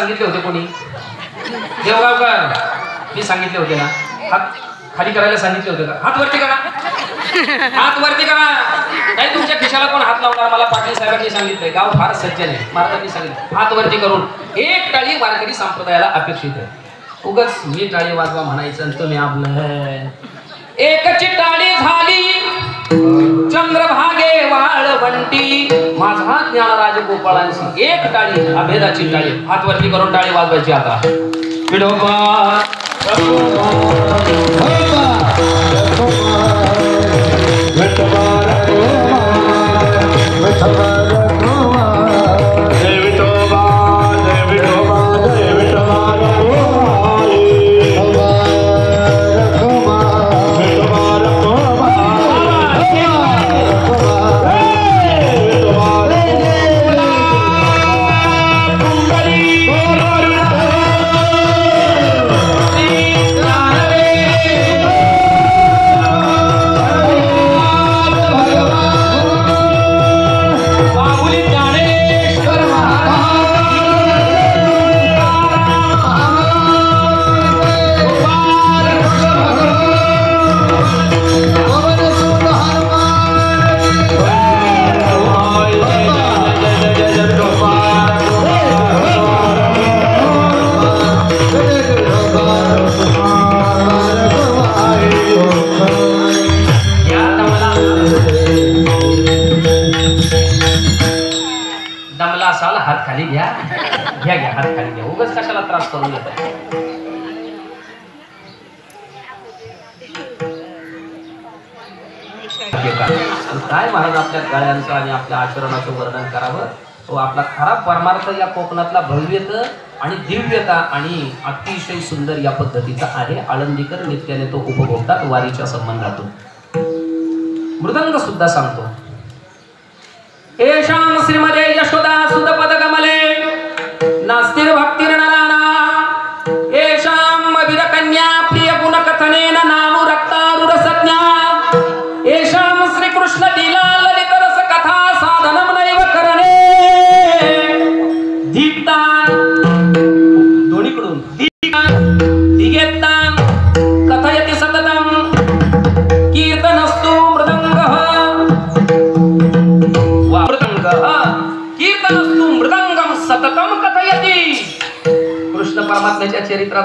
सांगितले होते कोणी? देवगावकर, मी सांगितले होते ना, हात खाली करायला सांगितले होते का? हात वरती करा, हात वरती करा. काही तुमच्या खिशाला कोण हात लावणार? मला पाटील साहेबांनी सांगितलंय, गाव फार सज्जन आहे, महाराजांनी सांगितलं हात वरती करून एक टाळी वारकरी संप्रदायाला अपेक्षित आहे. उगाच मी टाळी वाजवा म्हणायचं आणि तुम्ही आपलं. एकची टाळी झाली चंद्रभागे वाळवंटी, माझा ज्ञानराज गोपाळांची एक टाळी, अभेदाची टाळी. हात वरती करून टाळी वाजवायची. आता विठोबा हात खाली घ्या, घ्या घ्या, हात खाली घ्या. उगाच कशाला त्रास करून घेता? काय महाराज आपल्या गळ्यांचं आणि आपल्या आचरणाचं वर्णन करावं. तो आपला खरा परमार्थ या कोकणातला भव्यता आणि दिव्यता आणि अतिशय सुंदर या पद्धतीचा आहे. आळंदीकर नित्याने तो उपभोगतात वारीच्या संबंधातून. मृदंग सुद्धा सांगतो. एषां श्रीमदे यशोदा सुत पदकमले नास्तिर भक्तिर्नराना, एषां वीरकन्या प्रिय गुणकथनेन नानुरक्तारुरसज्ञा, एषां श्रीकृष्ण लीला ललित रस कथा साधनं नैव करणे. दीप्तान दोन्हीकडून दिगेत्तान कथयति सततं कीर्तनस्तु मृदंगः, कीर्तनस्तु मृदंगम सततम कथयति. कृष्ण परमात्म्याच्या चरित्रात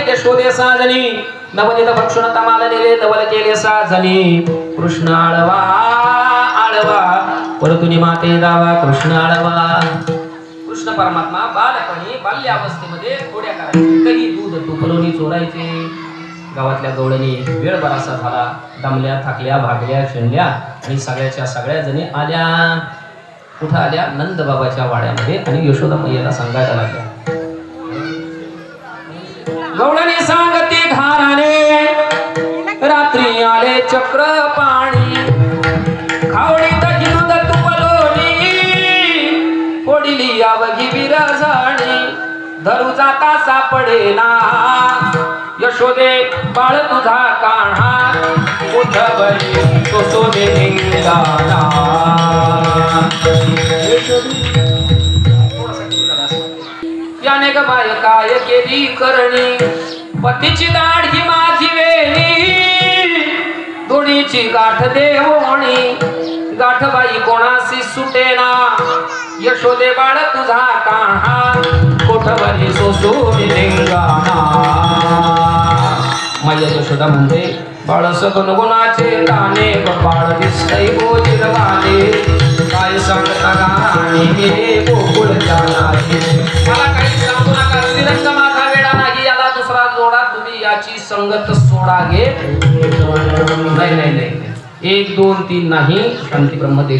यशोदे साजनी नवनीत भक्षण तमाल नेले नवल केले साजनी. कृष्ण आळवा आळवा परतुनी माते दावा कृष्ण आळवा. कृष्ण परमात्मा बालपणी बाल्यावस्थेमध्ये थोड्या करायचे, काही दूध तुपलोनी चोरायचे. गावातल्या गवळणी वेळ बरासा झाला, दमल्या थकल्या भागल्या शेंडल्या आणि सगळ्याच्या सगळ्या जणी आल्या. कुठं आल्या? नंद बाबाच्या वाड्यामध्ये. आणि यशोदा मैयाला सांगायला लागल्या. गवळणी सांगते घाराने रात्री आले चक्र पाणी, खावडीत हिंद तुपलोनी फोडली अवघी विरजाणी. धरू जाता सापडेना यशोदे बाळ तुझा कान्हा, उठवली तो सोने निंगाना. याने ग बाय काय केली करणी, पतीची दाढी माझी वेणी, दोन्हीची गाठ देवणी. गाठबाई कोणासी सुटेना यशोदे बाळ तुझा काहा कोठवरी सोसून लिंगाणा मैया यशोदा म्हणते बाळ सगुण गुणाचे दाणे बाळ दिसतय गोजिरवाने काय सांगता गाणी हे गोकुळच्या नाची मला काही सांगू नका श्रीरंग माझा वेळा नाही याला दुसरा जोडा तुम्ही याची संगत सोडा घे नाही 1 2 3 नाही शांती ब्रह्मदेश